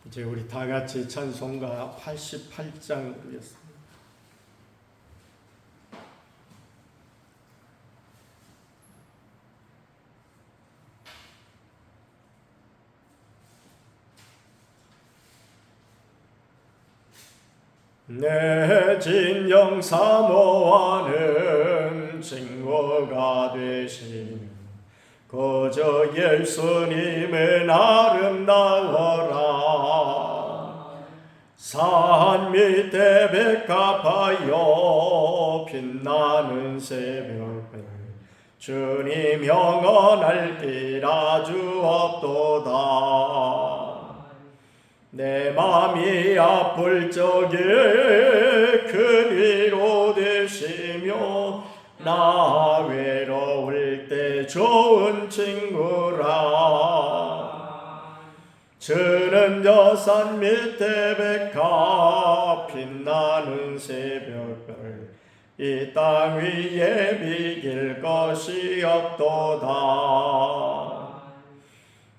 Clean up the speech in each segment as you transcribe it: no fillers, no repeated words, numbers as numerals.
이제 우리 다 같이 찬송가 88장 부르겠습니다. 내 진영 사모하는 친구가 되시는 그저 예수님은 아름다워라. 산 밑에 백합하여 빛나는 새벽별 주님 영원할 길 아주 없도다. 내 맘이 아플 적에 큰 위로 되시며 나 외로울 때 좋은 친구라. 저는 저 산 밑에 백합 빛나는 새벽별 이 땅 위에 비길 것이 없도다.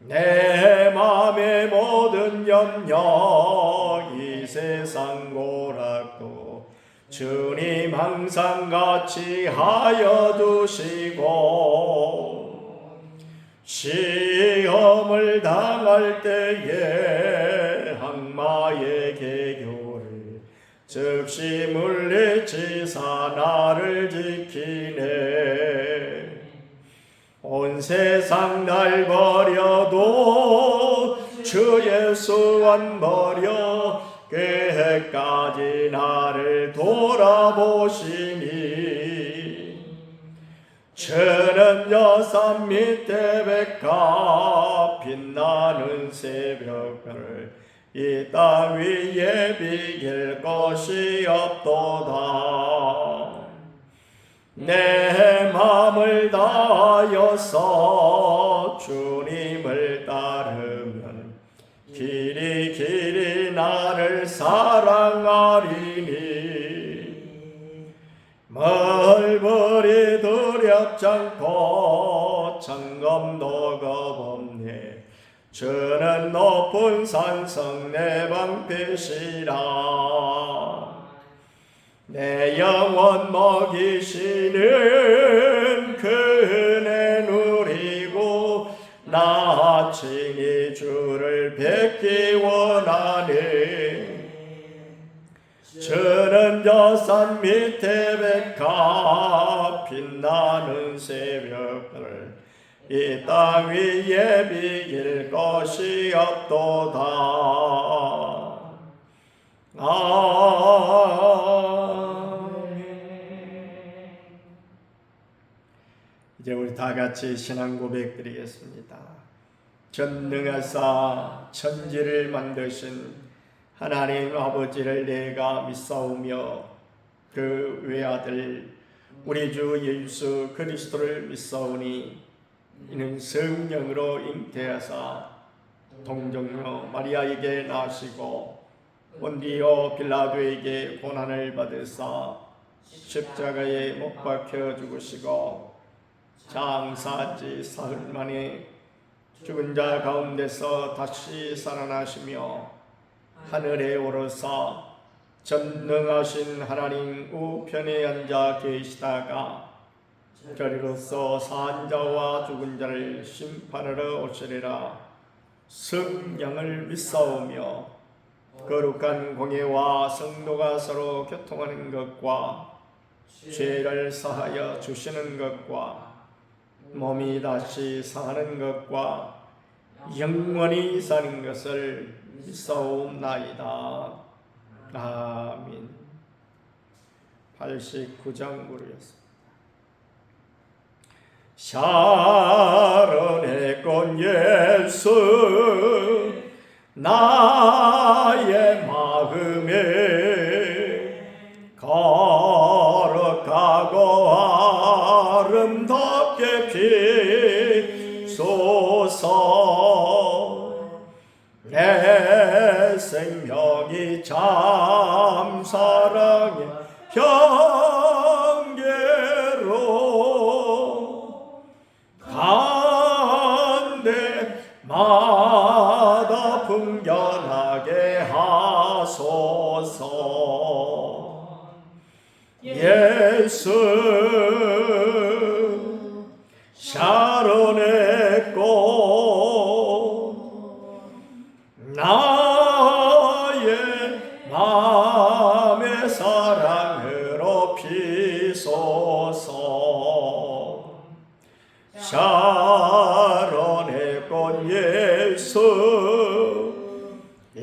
내 맘의 모든 염려 이 세상 고락도 주님 항상 같이 하여 두시고 시험을 당할 때에 악마의 계교를 즉시 물리치사 나를 지키네. 온 세상 날 버려도 주 예수 안 버려 끝까지 나를 돌아보시니. 저는 여산 밑에 백합 빛나는 새벽별 이 땅 위에 비길 것이 없도다. 내 맘을 다하여서 주님을 따르면 길이 길이 나를 사랑하리니. 멀벌이 두렵지 않고 창검도 겁없네. 주는 높은 산성 내 방패시라. 내 영혼 먹이시는 그 은혜 누리고 나 친히 주를 뵙기 원하네. 저는 저 산 밑에 백합 빛나는 새벽별 이 땅 위에 비길 것이 없도다. 이제 우리 다 같이 신앙 고백 드리겠습니다. 전능하사 천지를 만드신 하나님 아버지를 내가 믿사오며 그 외아들 우리 주 예수 그리스도를 믿사오니 이는 성령으로 잉태하사 동정녀 마리아에게 나시고 본디오 빌라도에게 고난을 받으사 십자가에 못 박혀 죽으시고 장사지 사흘 만에 죽은 자 가운데서 다시 살아나시며 하늘에 오르사 전능하신 하나님 우편에 앉아 계시다가 저리로서 산 자와 죽은 자를 심판하러 오시리라. 성령을 믿사오며 거룩한 공예와 성도가 서로 교통하는 것과 죄를 사하여 주시는 것과 몸이 다시 사는 것과 영원히 사는 것을 믿사옵나이다. 아멘. 89장 부르겠습니다. 샤론의 꽃 예수 나의 마음에 거룩하고 아름답게 피소서. 내 생명이 참 사랑의 경계로 간대 마다 풍년하게 하소서. 예수 샤론의 꽃 나의 마음의 사랑으로 피소서. 샤론의 꽃 예수 이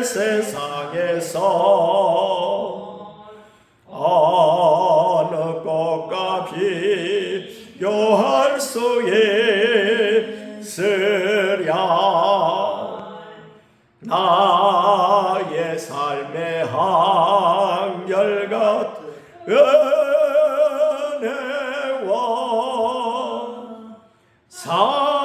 세상에서 어느 꽃과 비교할 수 있으랴. 나의 삶의 한결같은 은혜와 사랑으로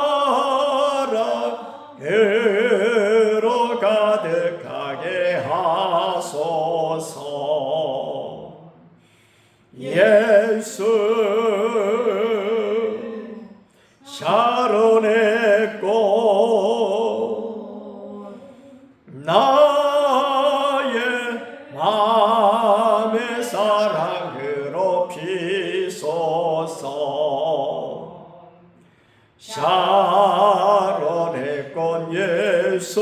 가득하게 하소서. 예수 샤론의 꽃 나의 마음의 사랑으로 피소서. 샤론의 꽃 예수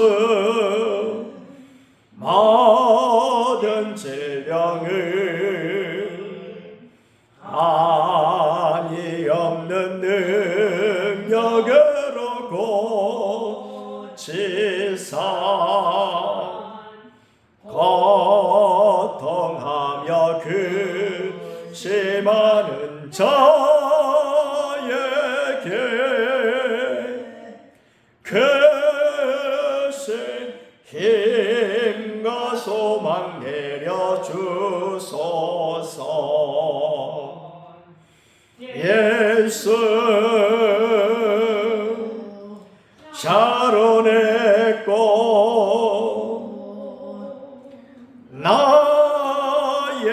모든 질병을 한이 없는 능력으로 고치사 고통하며 근심하는 자에게 크신 힘과 소망 내려주소서. 예수 샤론의 꽃 나의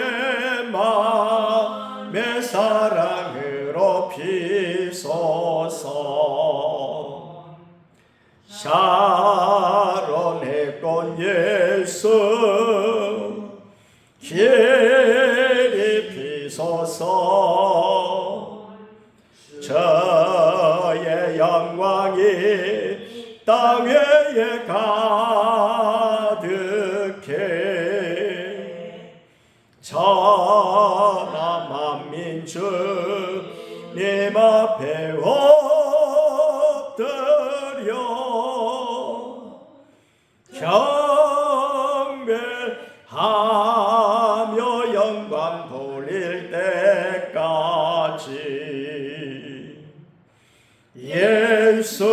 마음의 사랑으로 피소서. 샤론의 꽃 예수 길이 피소서. 저의 영광이 땅 위에 가득해 천하 만민 주님 앞에 엎드려 경배하며 영광 돌릴 때까지. 예수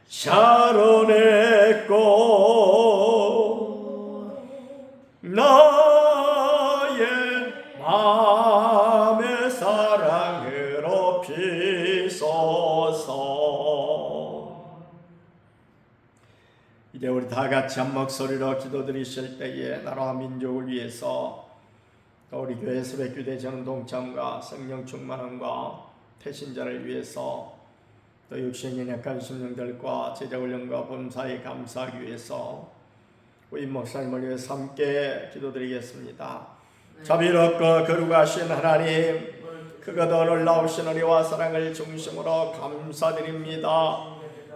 샤론의 꽃 나의 마음의 사랑으로 피소서. 이제 우리 다 같이 한 목소리로 기도드리실 때에 나라와 민족을 위해서 또 우리 교회 새벽기도회 전동참과 성령 충만함과 태신자를 위해서 또 육신의 약한 심령들과 제자훈련과 범사에 감사하기 위해서 우리 목사님을 위해서 함께 기도드리겠습니다. 자비롭고 거룩하신 하나님, 그것도 놀라우신 은혜와 사랑을 중심으로 감사드립니다.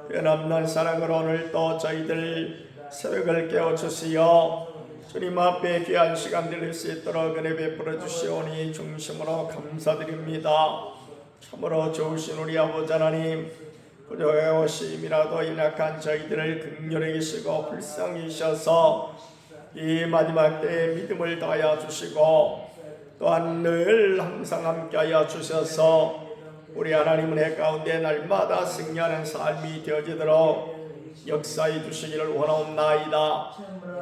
변함없는 사랑으로 오늘도 저희들 새벽을 깨워주시어 주님 앞에 귀한 시간 드릴 수 있도록 은혜 베풀어 주시오니 중심으로 감사드립니다. 참으로 좋으신 우리 아버지 하나님, 부족하게 오심이라도 연약한 저희들을 긍휼히 여기시고 불쌍히 여기셔서 이 마지막 때에 믿음을 더하여 주시고 또한 늘 항상 함께하여 주셔서 우리 하나님 은혜 가운데 날마다 승리하는 삶이 되어지도록 역사해 주시기를 원하옵나이다.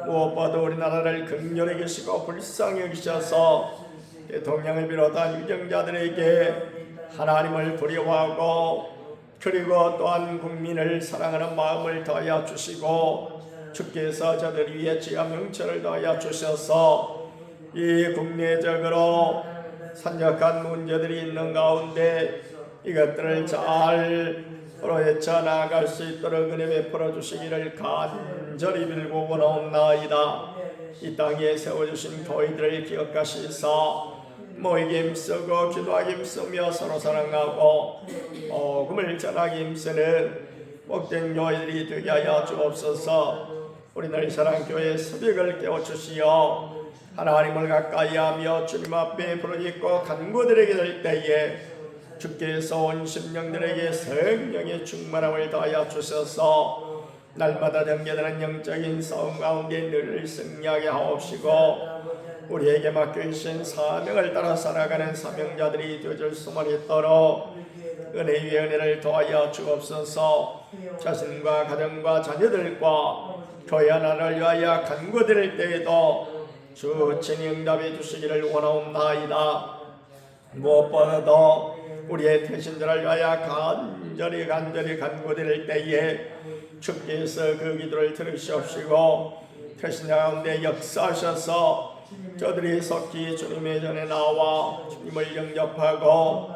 무엇보다 우리나라를 긍휼히 여기시고 불쌍히 여기셔서 대통령을 비롯한 유정자들에게 하나님을 두려워하고 그리고 또한 국민을 사랑하는 마음을 더하여 주시고 주께서 저들 위해 지하 명철을 더하여 주셔서 이 국내적으로 산적한 문제들이 있는 가운데 이것들을 잘 서로 헤쳐나갈 수 있도록 은혜 베풀어 주시기를 간절히 빌고 원하옵나이다. 이 땅에 세워주신 교회들을 기억하시사 모이기 힘쓰고 기도하기 힘쓰며 서로 사랑하고 복음을 전하기 힘쓰는 복된 교회들이 되게 하여 주옵소서. 우리 늘 사랑교회 새벽을 깨워주시어 하나님을 가까이하며 주님 앞에 부르짖고 간구드리게 될 때에 주께서 온 심령들에게 성령의 충만함을 더하여 주셔서 날마다 전개되는 영적인 싸움 가운데 늘 승리하게 하옵시고 우리에게 맡겨주신 사명을 따라 살아가는 사명자들이 되어줄 수만 있도록 은혜 위에 은혜를 더하여 주옵소서. 자신과 가정과 자녀들과 교회 하나를 위하여 간구드릴 때에도 주 친히 응답해 주시기를 원하옵나이다. 무엇보다도 우리의 태신자를 위하여 간절히 간구드릴 때에 주께서 그 기도를 들으시옵시고 태신자 가운데 역사하셔서 저들이 속히 주님의 전에 나와 주님을 영접하고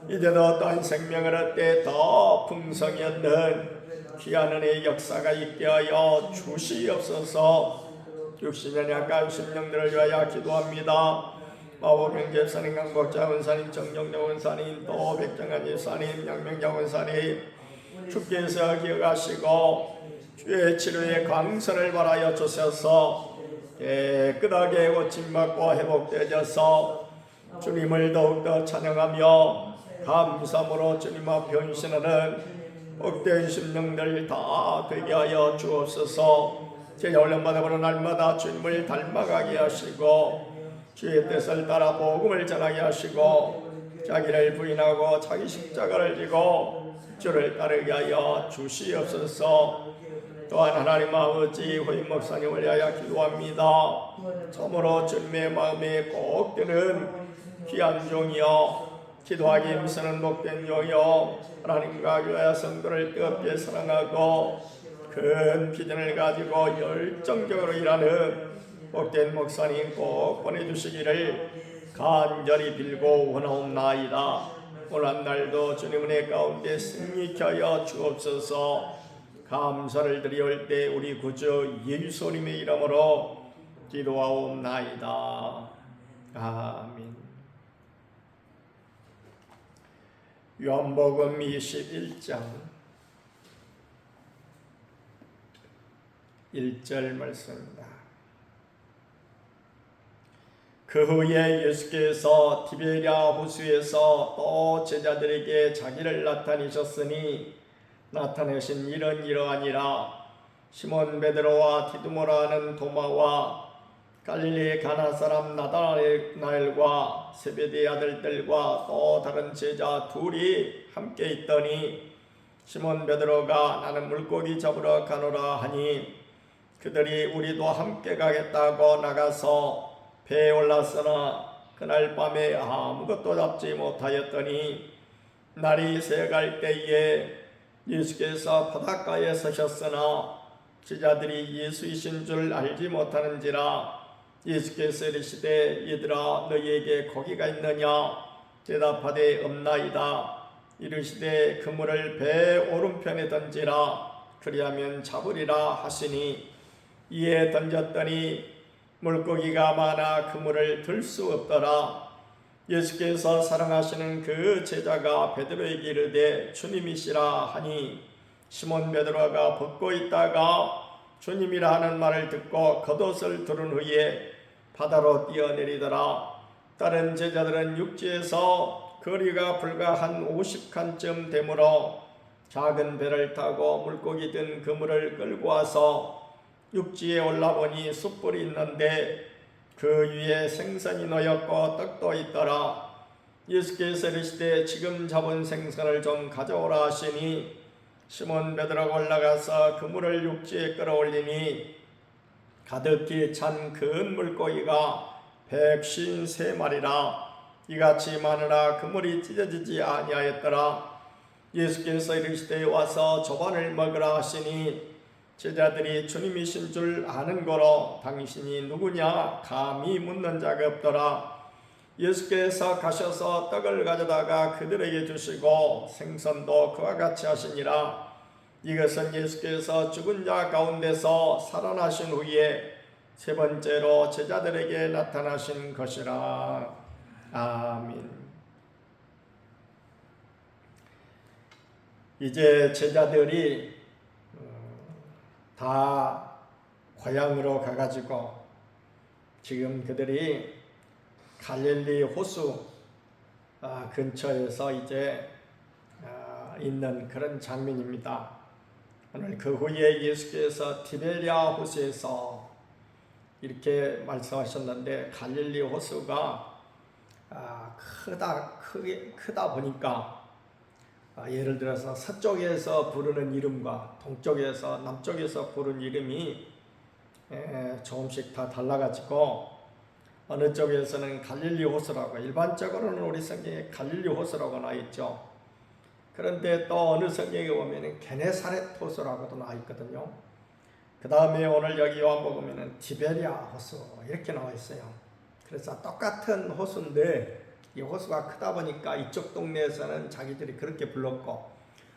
이제도 어떠한 생명을 얻되 더 풍성히 얻는 귀한 은혜의 역사가 있게 하여 주시옵소서. 60년 약간 60명들을 위하여 기도합니다. 마호경 집사님, 강복자 원사님, 정정정 원사님, 또 백정한 집사님, 양명자 원사님 주께서 기억하시고 주의 치료의 광선을 발하여 주셔서 깨끗하게 고침받고 회복되어서 주님을 더욱더 찬양하며 감사함으로 주님 앞에 헌신하는 복된 심령들 다 되게 하여 주옵소서. 제자 훈련받아보는 날마다 주님을 닮아가게 하시고 주의 뜻을 따라 복음을 전하게 하시고 자기를 부인하고 자기 십자가를 지고 주를 따르게 하여 주시옵소서. 또한 하나님 아버지 후임 목사님을 위하여 기도합니다. 참으로 주님의 마음에 꼭 드는 귀한 종이여 기도하기 힘쓰는 복된 종이여 하나님과 교회 성도를 뜨겁게 사랑하고 큰 비전을 가지고 열정적으로 일하는 복된 목사님 꼭 보내주시기를 간절히 빌고 원하옵나이다. 오늘 한 날도 주님 은혜 가운데 승리케 하여 주옵소서. 감사를 드리올 때 우리 구주 예수님의 이름으로 기도하옵나이다. 아멘. 요한복음 21장 1절 말씀입니다. 그 후에 예수께서 디베랴 호수에서 또 제자들에게 자기를 나타내셨으니 나타내신 일은 이러하니라. 시몬 베드로와 디두모라 하는 도마와 갈릴리 가나 사람 나다나엘과 세베대의 아들들과 또 다른 제자 둘이 함께 있더니 시몬 베드로가 나는 물고기 잡으러 가노라 하니 그들이 우리도 함께 가겠다고 나가서 배에 올랐으나 그날 밤에 아무것도 잡지 못하였더니 날이 새갈 때에 예수께서 바닷가에 서셨으나 제자들이 예수이신 줄 알지 못하는지라. 예수께서 이르시되 얘들아 너희에게 고기가 있느냐? 대답하되 없나이다. 이르시되 그물을 배 오른편에 던지라. 그리하면 잡으리라 하시니 이에 던졌더니 물고기가 많아 그물을 들 수 없더라. 예수께서 사랑하시는 그 제자가 베드로에게 이르되 주님이시라 하니 시몬 베드로가 벗고 있다가 주님이라 하는 말을 듣고 겉옷을 두른 후에 바다로 뛰어내리더라. 다른 제자들은 육지에서 거리가 불과 한 50칸쯤 되므로 작은 배를 타고 물고기 든 그물을 끌고 와서 육지에 올라보니 숯불이 있는데 그 위에 생선이 놓였고 떡도 있더라. 예수께서 이르시되 지금 잡은 생선을 좀 가져오라 하시니 시몬 베드로가 올라가서 그물을 육지에 끌어올리니 가득히 찬 큰 물고기가 153마리라. 이같이 많으나 그물이 찢어지지 아니하였더라. 예수께서 이르시되 와서 조반을 먹으라 하시니 제자들이 주님이신 줄 아는 거로 당신이 누구냐 감히 묻는 자가 없더라. 예수께서 가셔서 떡을 가져다가 그들에게 주시고 생선도 그와 같이 하시니라. 이것은 예수께서 죽은 자 가운데서 살아나신 후에 세 번째로 제자들에게 나타나신 것이라. 아멘. 이제 제자들이 다 고향으로 가가지고 지금 그들이 갈릴리 호수 근처에서 이제 있는 그런 장면입니다. 오늘 그 후에 예수께서 티베리아 호수에서 이렇게 말씀하셨는데, 갈릴리 호수가 크다 보니까 예를 들어서 서쪽에서 부르는 이름과 동쪽에서 남쪽에서 부르는 이름이 조금씩 다 달라가지고 어느 쪽에서는 갈릴리 호수라고, 일반적으로는 우리 성경에 갈릴리 호수라고 나와 있죠. 그런데 또 어느 성경에 보면 게네사렛 호수라고도 나와 있거든요. 그 다음에 오늘 여기 와 보면 티베리아 호수 이렇게 나와 있어요. 그래서 똑같은 호수인데 이 호수가 크다 보니까 이쪽 동네에서는 자기들이 그렇게 불렀고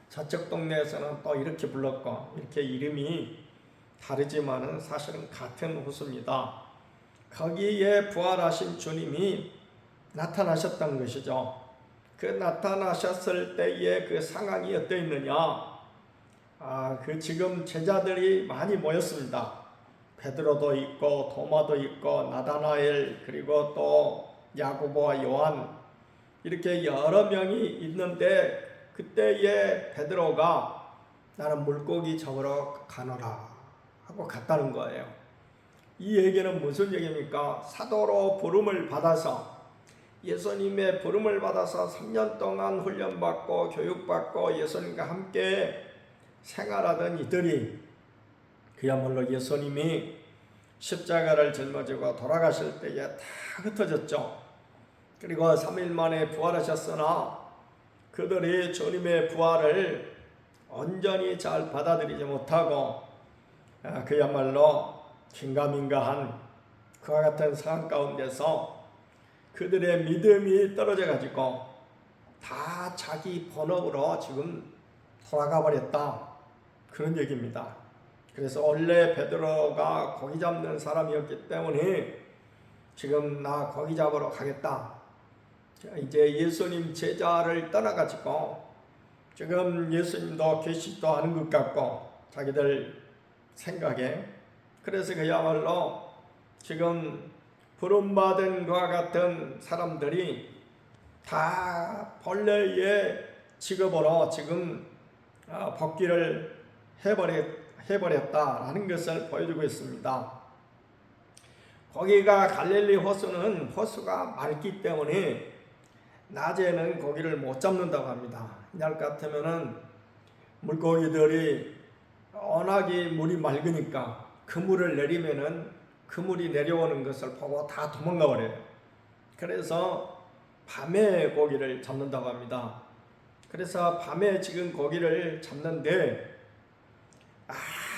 저쪽 동네에서는 또 이렇게 불렀고, 이렇게 이름이 다르지만은 사실은 같은 호수입니다. 거기에 부활하신 주님이 나타나셨던 것이죠. 그 나타나셨을 때의 그 상황이 어떠했느냐? 그 지금 제자들이 많이 모였습니다. 베드로도 있고 도마도 있고 나다나엘, 그리고 또 야고보와 요한, 이렇게 여러 명이 있는데 그때에 베드로가 나는 물고기 잡으러 가노라 하고 갔다는 거예요. 이 얘기는 무슨 얘기입니까? 사도로 부름을 받아서, 예수님의 부름을 받아서 3년 동안 훈련받고 교육받고 예수님과 함께 생활하던 이들이 그야말로 예수님이 십자가를 짊어지고 돌아가실 때에 다 흩어졌죠. 그리고 3일 만에 부활하셨으나 그들이 주님의 부활을 온전히 잘 받아들이지 못하고 그야말로 긴가민가한 그와 같은 상황 가운데서 그들의 믿음이 떨어져 가지고 다 자기 본업으로 지금 돌아가 버렸다, 그런 얘기입니다. 그래서 원래 베드로가 고기 잡는 사람이었기 때문에 지금 나 고기 잡으러 가겠다, 이제 예수님 제자를 떠나가지고 지금 예수님도 계시지도 않은 것 같고 자기들 생각에, 그래서 그야말로 지금 부름받은 것과 같은 사람들이 다 본래의 직업으로 지금 복귀를 해버렸다라는 것을 보여주고 있습니다. 거기가 갈릴리 호수는 호수가 맑기 때문에 낮에는 고기를 못 잡는다고 합니다. 이날 같으면은 물고기들이 워낙에 물이 맑으니까 그 물을 내리면은 그 물이 내려오는 것을 보고 다 도망가 버려요. 그래서 밤에 고기를 잡는다고 합니다. 그래서 밤에 지금 고기를 잡는데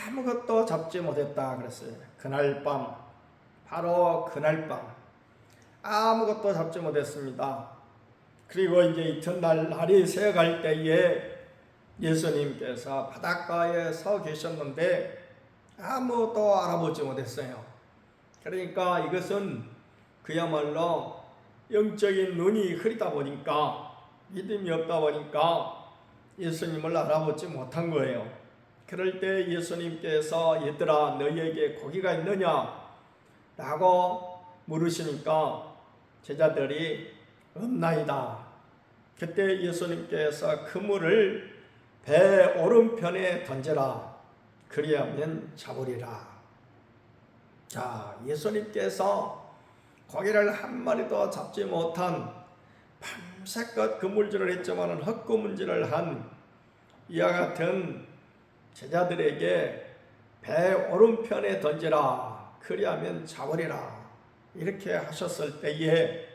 아무것도 잡지 못했다 그랬어요. 그날 밤, 바로 그날 밤 아무것도 잡지 못했습니다. 그리고 이제 이튿날 날이 새어갈 때에 예수님께서 바닷가에 서 계셨는데 아무도 알아보지 못했어요. 그러니까 이것은 그야말로 영적인 눈이 흐리다 보니까, 믿음이 없다 보니까 예수님을 알아보지 못한 거예요. 그럴 때 예수님께서 얘들아 너희에게 고기가 있느냐 라고 물으시니까 제자들이 없나이다. 그때 예수님께서 그물을 배 오른편에 던져라, 그리하면 잡으리라. 자, 예수님께서 고기를 한 마리도 잡지 못한, 밤새껏 그물질을 했지만 헛구문질을 한 이와 같은 제자들에게 배 오른편에 던지라, 그리하면 잡으리라, 이렇게 하셨을 때에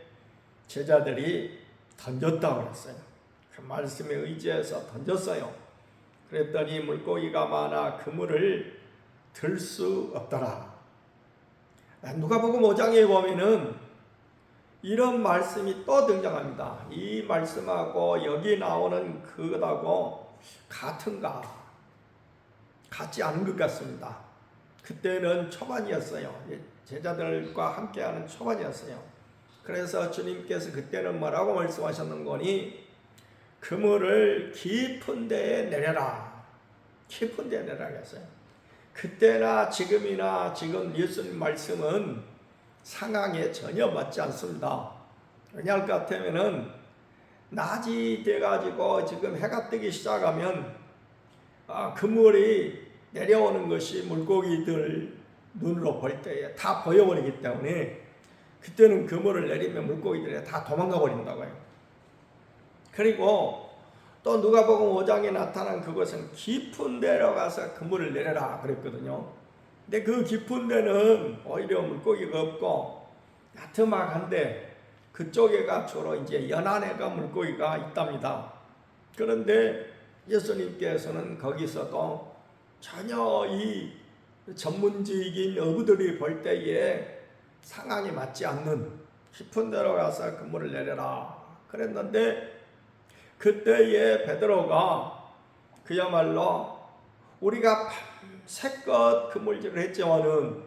제자들이 던졌다고 그랬어요. 그 말씀에 의지해서 던졌어요. 그랬더니 물고기가 많아 그물을 들 수 없더라. 누가복음 5장에 보면은 이런 말씀이 또 등장합니다. 이 말씀하고 여기 나오는 그것하고 같은가? 같지 않은 것 같습니다. 그때는 초반이었어요. 제자들과 함께하는 초반이었어요. 그래서 주님께서 그때는 뭐라고 말씀하셨는 거니? 그물을 깊은 데에 내려라. 깊은 데에 내려라 했어요. 그때나 지금이나 지금 예수님 말씀은 상황에 전혀 맞지 않습니다. 왜냐할 것 같으면은 낮이 돼가지고 지금 해가 뜨기 시작하면 그물이 내려오는 것이 물고기들 눈으로 볼 때에 다 보여버리기 때문에 그때는 그물을 내리면 물고기들이 다 도망가 버린다고요. 그리고 또 누가복음 5장에 나타난 그것은 깊은 데로 가서 그물을 내려라 그랬거든요. 근데 그 깊은 데는 오히려 물고기가 없고 야트막한데 그쪽에가 주로 이제 연안에가 물고기가 있답니다. 그런데 예수님께서는 거기서도 전혀 이 전문직인 어부들이 볼 때에 상황이 맞지 않는 깊은 데로 가서 그물을 내려라 그랬는데 그때에 베드로가 그야말로 우리가 밤새껏 그물질을 했지만은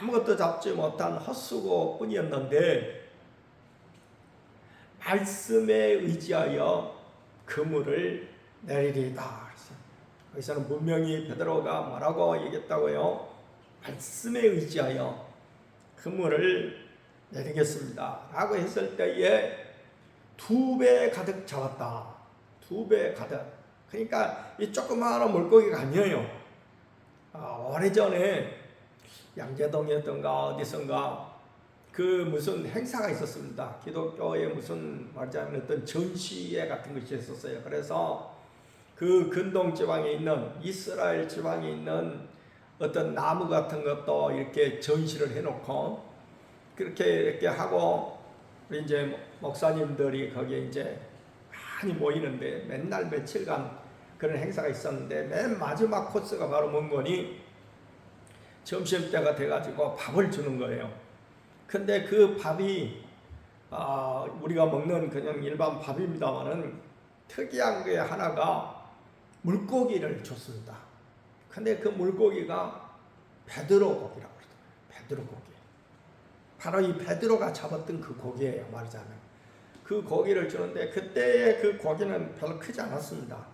아무것도 잡지 못한 헛수고 뿐이었는데 말씀에 의지하여 그물을 내리리다. 거기서는 분명히 베드로가 뭐라고 얘기했다고요? 말씀에 의지하여 그물을 내리겠습니다 라고 했을 때에 2배 가득 잡았다. 2배 가득. 그러니까 이 조그마한 물고기가 아니에요. 오래전에 양재동이었던가 어디선가 그 무슨 행사가 있었습니다. 기독교의 무슨 말하자면 어떤 전시회 같은 것이 있었어요. 그래서 그 근동 지방에 있는 이스라엘 지방에 있는 어떤 나무 같은 것도 이렇게 전시를 해놓고 그렇게 이렇게 하고 우리 이제 목사님들이 거기에 이제 많이 모이는데 맨날 며칠간 그런 행사가 있었는데 맨 마지막 코스가 바로 뭔 거니? 점심때가 돼가지고 밥을 주는 거예요. 근데 그 밥이 우리가 먹는 그냥 일반 밥입니다만은 특이한 게 하나가 물고기를 줬습니다. 근데 그 물고기가 베드로 고기라고 그러더라고요. 베드로 고기. 바로 이 베드로가 잡았던 그 고기예요. 말하자면 그 고기를 주는데 그때의 그 고기는 별로 크지 않았습니다.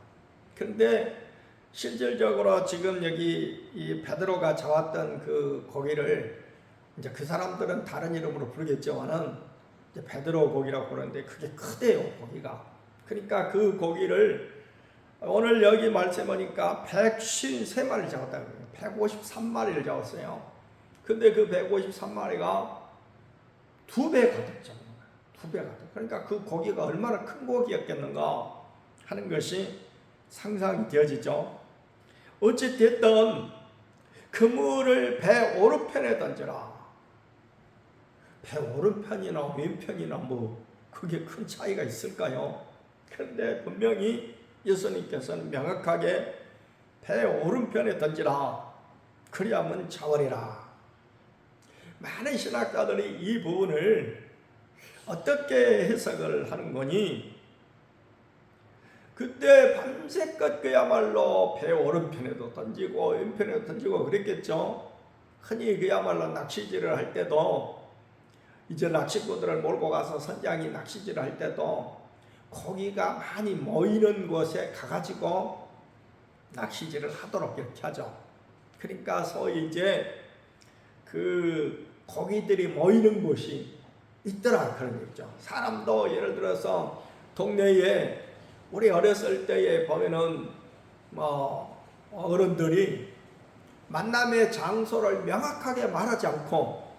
그런데 실질적으로 지금 여기 이 베드로가 잡았던 그 고기를 이제 그 사람들은 다른 이름으로 부르겠지만은 이제 베드로 고기라고 그러는데 그게 크대요. 고기가. 그러니까 그 고기를 오늘 여기 말씀하니까 153마리를 잡았다고 해요. 153마리를 잡았어요. 근데 그 153마리가 2배 가득 잡은 거예요. 2배 가득. 그러니까 그 고기가 얼마나 큰 고기였겠는가 하는 것이 상상이 되어지죠. 어찌됐든 그물을 배 오른편에 던져라. 배 오른편이나 왼편이나 뭐 그게 큰 차이가 있을까요? 그런데 분명히 예수님께서는 명확하게 배 오른편에 던지라. 그리하면 자원이라. 많은 신학자들이 이 부분을 어떻게 해석을 하는 거니? 그때 밤새껏 그야말로 배 오른편에도 던지고 왼편에도 던지고 그랬겠죠. 흔히 그야말로 낚시질을 할 때도 이제 낚시꾼들을 몰고 가서 선장이 낚시질을 할 때도 고기가 많이 모이는 곳에 가가지고 낚시질을 하도록 이렇게 하죠. 그러니까 소위 이제 그 고기들이 모이는 곳이 있더라 그런 얘기죠. 사람도 예를 들어서 동네에 우리 어렸을 때에 보면은 뭐 어른들이 만남의 장소를 명확하게 말하지 않고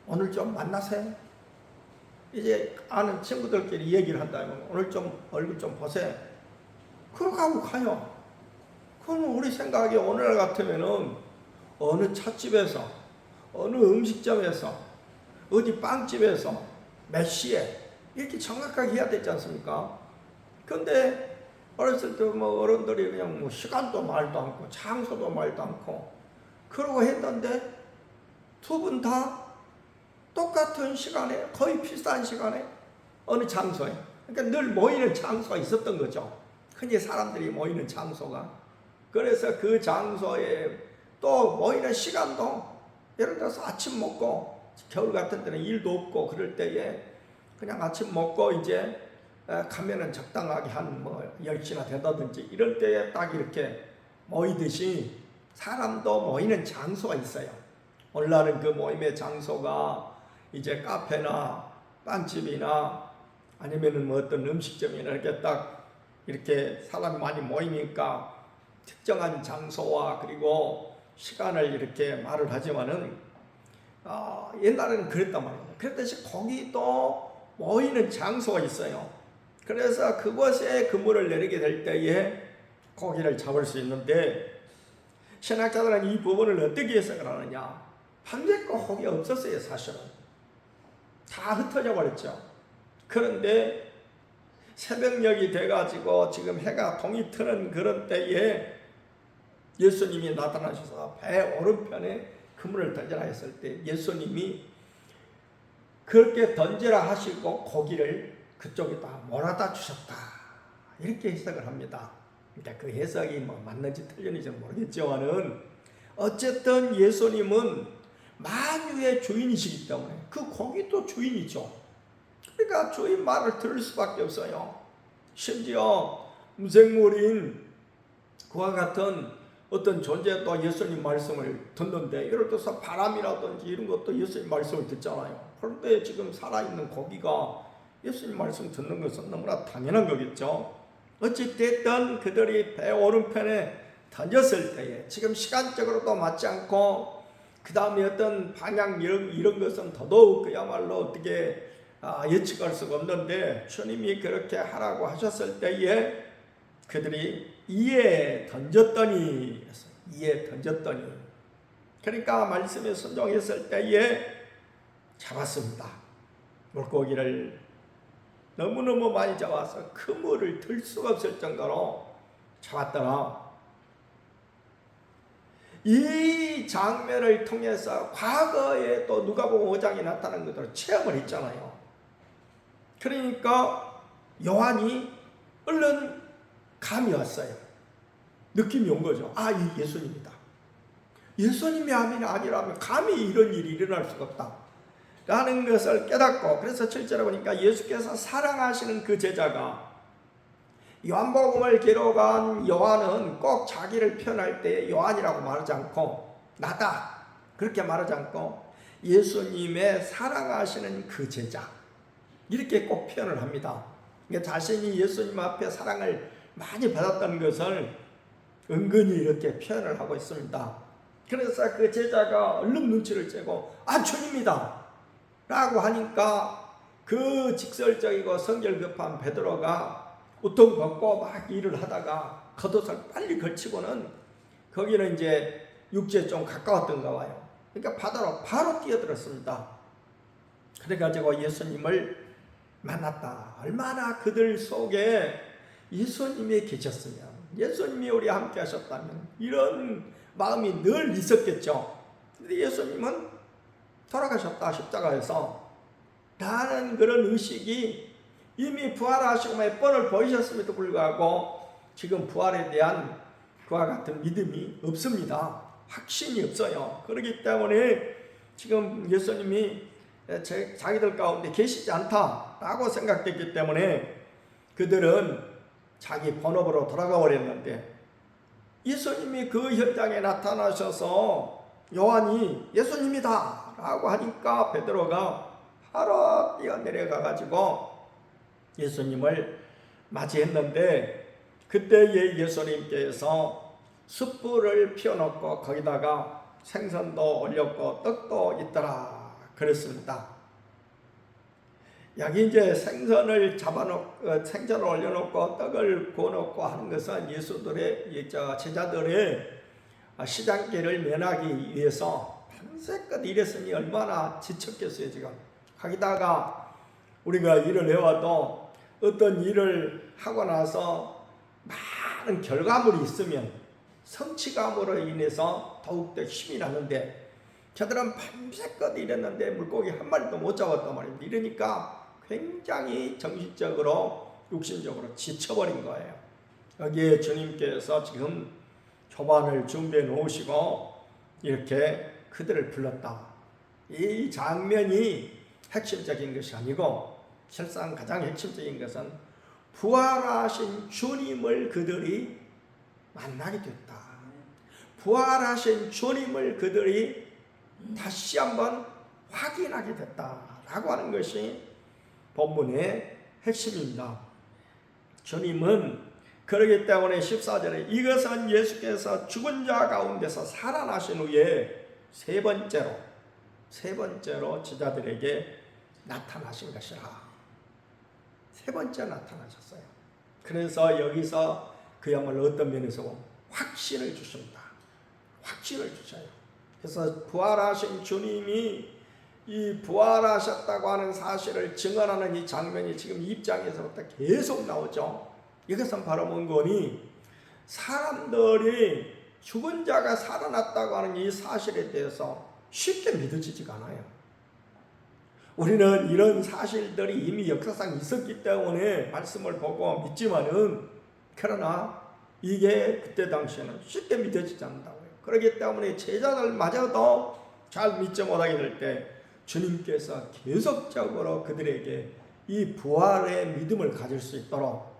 오늘 좀 만나세요. 이제 아는 친구들끼리 얘기를 한다면 오늘 좀 얼굴 좀 보세요. 그러고 하고 가요. 그럼 우리 생각에 오늘 같으면은 어느 찻집에서 어느 음식점에서 어디 빵집에서 몇 시에 이렇게 정확하게 해야 되지 않습니까? 근데 어렸을 때 뭐 어른들이 그냥 뭐 시간도 말도 않고 장소도 말도 않고 그러고 했는데 두 분 다 똑같은 시간에 거의 비슷한 시간에 어느 장소에, 그러니까 늘 모이는 장소가 있었던 거죠. 흔히 사람들이 모이는 장소가. 그래서 그 장소에 또 모이는 시간도 예를 들어서 아침 먹고, 겨울 같은 때는 일도 없고 그럴 때에 그냥 아침 먹고 이제 가면은 적당하게 한 뭐 10시나 된다든지 이럴 때에 딱 이렇게 모이듯이 사람도 모이는 장소가 있어요. 오늘날은 그 모임의 장소가 이제 카페나 빵집이나 아니면은 뭐 어떤 음식점이나 이렇게 딱 이렇게 사람이 많이 모이니까 특정한 장소와 그리고 시간을 이렇게 말을 하지만은 옛날에는 그랬단 말이에요. 그랬듯이 거기도 모이는 장소가 있어요. 그래서 그곳에 그물을 내리게 될 때에 고기를 잡을 수 있는데, 신학자들은 이 부분을 어떻게 해석을 하느냐, 밤새고 고기 없었어요. 사실은 다 흩어져 버렸죠. 그런데 새벽녘이 돼가지고 지금 해가 동이 트는 그런 때에 예수님이 나타나셔서 배 오른편에 그물을 던지라 했을 때 예수님이 그렇게 던지라 하시고 고기를 그쪽에다 몰아다 주셨다, 이렇게 해석을 합니다. 그러니까 그 해석이 뭐 맞는지 틀렸는지 모르겠지만은 어쨌든 예수님은 만유의 주인이시기 때문에 그 고기도 주인이죠. 그러니까 주인 말을 들을 수밖에 없어요. 심지어 무생물인 그와 같은 어떤 존재도 예수님 말씀을 듣는데, 예를 들어서 바람이라든지 이런 것도 예수님 말씀을 듣잖아요. 그런데 지금 살아있는 고기가 예수님 말씀 듣는 것은 너무나 당연한 거겠죠. 어찌됐든 그들이 배 오른편에 던졌을 때에 지금 시간적으로도 맞지 않고 그 다음에 어떤 방향 이런 것은 더더욱 그야말로 어떻게 예측할 수가 없는데, 주님이 그렇게 하라고 하셨을 때에 그들이 이에 던졌더니, 그러니까 말씀에 순종했을 때에 잡았습니다. 물고기를 너무너무 많이 잡아서 그물을 들 수가 없을 정도로 잡았더라. 이 장면을 통해서 과거에 또 누가복음 5장에 나타난 것으로 체험을 했잖아요. 그러니까 요한이 얼른 감이 왔어요. 느낌이 온 거죠. 이 예수님이다. 예수님이 아니라면 감히 이런 일이 일어날 수가 없다 라는 것을 깨닫고, 그래서 7절에 보니까 예수께서 사랑하시는 그 제자가, 요한복음을 기록한 요한은 꼭 자기를 표현할 때 요한이라고 말하지 않고 나다 그렇게 말하지 않고 예수님의 사랑하시는 그 제자 이렇게 꼭 표현을 합니다. 그러니까 자신이 예수님 앞에 사랑을 많이 받았다는 것을 은근히 이렇게 표현을 하고 있습니다. 그래서 그 제자가 얼른 눈치를 채고 주님이다 라고 하니까 그 직설적이고 성질 급한 베드로가 우통 벗고 막 일을 하다가 겉옷을 빨리 걸치고는, 거기는 이제 육지에 좀 가까웠던가 봐요. 그러니까 바다로 바로 뛰어들었습니다. 그래가지고 예수님을 만났다. 얼마나 그들 속에 예수님이 계셨으면, 예수님이 우리와 함께 하셨다면 이런 마음이 늘 있었겠죠. 근데 예수님은 돌아가셨다, 십자가에서 라는 그런 의식이 이미 부활하시고 몇 번을 보이셨음에도 불구하고 지금 부활에 대한 그와 같은 믿음이 없습니다. 확신이 없어요. 그렇기 때문에 지금 예수님이 자기들 가운데 계시지 않다라고 생각됐기 때문에 그들은 자기 본업으로 돌아가 버렸는데, 예수님이 그 현장에 나타나셔서 요한이 예수님이다 라고 하니까 베드로가 바로 뛰어내려가 가지고 예수님을 맞이했는데, 그때에 예수님께서 숯불을 피워놓고 거기다가 생선도 올렸고 떡도 있더라 그랬습니다. 여기 이제 생선을 올려놓고 떡을 구워놓고 하는 것은 예수들의 제자들의 시장길을 면하기 위해서 밤새껏 일했으니 얼마나 지쳤겠어요. 지금 거기다가 우리가 일을 해와도 어떤 일을 하고 나서 많은 결과물이 있으면 성취감으로 인해서 더욱더 힘이 나는데, 저들은 밤새껏 일했는데 물고기 한 마리도 못 잡았단 말입니다. 이러니까 굉장히 정신적으로 육신적으로 지쳐버린 거예요. 여기에 주님께서 지금 조반을 준비해 놓으시고 이렇게 그들을 불렀다. 이 장면이 핵심적인 것이 아니고 실상 가장 핵심적인 것은 부활하신 주님을 그들이 만나게 됐다. 부활하신 주님을 그들이 다시 한번 확인하게 됐다라고 하는 것이 본문의 핵심입니다. 주님은 그러기 때문에 14절에 이것은 예수께서 죽은 자 가운데서 살아나신 후에 세 번째로 제자들에게 나타나신 것이라. 세 번째 나타나셨어요. 그래서 여기서 그야말로 어떤 면에서 확신을 주십니다. 확신을 주셔요. 그래서 부활하신 주님이 이 부활하셨다고 하는 사실을 증언하는 이 장면이 지금 입장에서부터 계속 나오죠. 이것은 바로 뭔거니 사람들이 죽은 자가 살아났다고 하는 이 사실에 대해서 쉽게 믿어지지가 않아요. 우리는 이런 사실들이 이미 역사상 있었기 때문에 말씀을 보고 믿지만은 그러나 이게 그때 당시에는 쉽게 믿어지지 않는다고요. 그렇기 때문에 제자들마저도 잘 믿지 못하게 될 때 주님께서 계속적으로 그들에게 이 부활의 믿음을 가질 수 있도록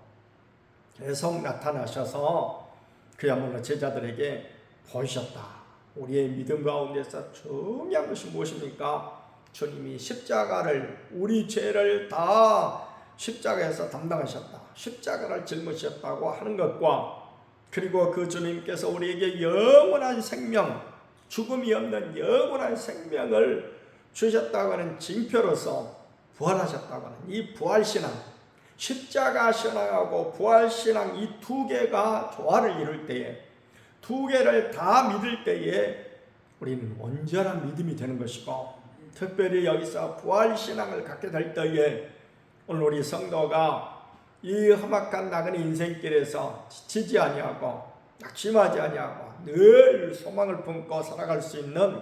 계속 나타나셔서 그야말로 제자들에게 보이셨다. 우리의 믿음 가운데서 중요한 것이 무엇입니까? 주님이 십자가를 우리 죄를 다 십자가에서 담당하셨다. 십자가를 짊으셨다고 하는 것과 그리고 그 주님께서 우리에게 영원한 생명, 죽음이 없는 영원한 생명을 주셨다고 하는 징표로서 부활하셨다고 하는 이 부활신앙, 십자가 신앙하고 부활신앙 이 두 개가 조화를 이룰 때에 두 개를 다 믿을 때에 우리는 온전한 믿음이 되는 것이고 특별히 여기서 부활신앙을 갖게 될 때에 오늘 우리 성도가 이 험악한 나그네 인생길에서 지치지 아니하고 낙심하지 아니하고 늘 소망을 품고 살아갈 수 있는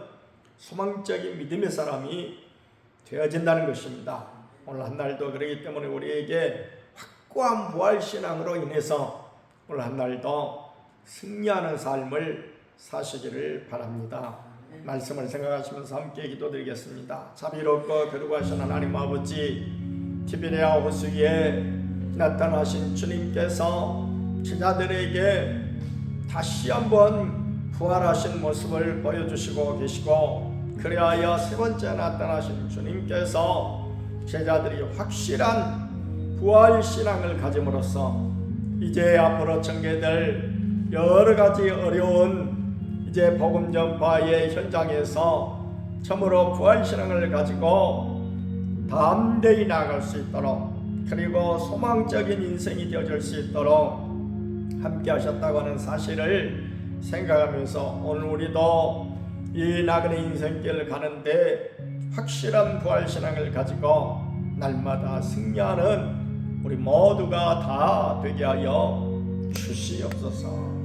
소망적인 믿음의 사람이 되어진다는 것입니다. 오늘 한날도 그렇기 때문에 우리에게 확고한 부활신앙으로 인해서 오늘 한날도 승리하는 삶을 사시기를 바랍니다. 말씀을 생각하시면서 함께 기도드리겠습니다. 자비롭고 거룩하신 하나님 아버지, 티베리아 호수에 나타나신 주님께서 제자들에게 다시 한번 부활하신 모습을 보여주시고 계시고 그리하여 세 번째 나타나신 주님께서 제자들이 확실한 부활신앙을 가짐으로써 이제 앞으로 전개될 여러가지 어려운 이제 복음 전파의 현장에서 참으로 부활신앙을 가지고 담대히 나아갈 수 있도록 그리고 소망적인 인생이 되어질 수 있도록 함께 하셨다고 하는 사실을 생각하면서 오늘 우리도 이 나그네 인생길을 가는데 확실한 부활신앙을 가지고 날마다 승리하는 우리 모두가 다 되게 하여 주시옵소서.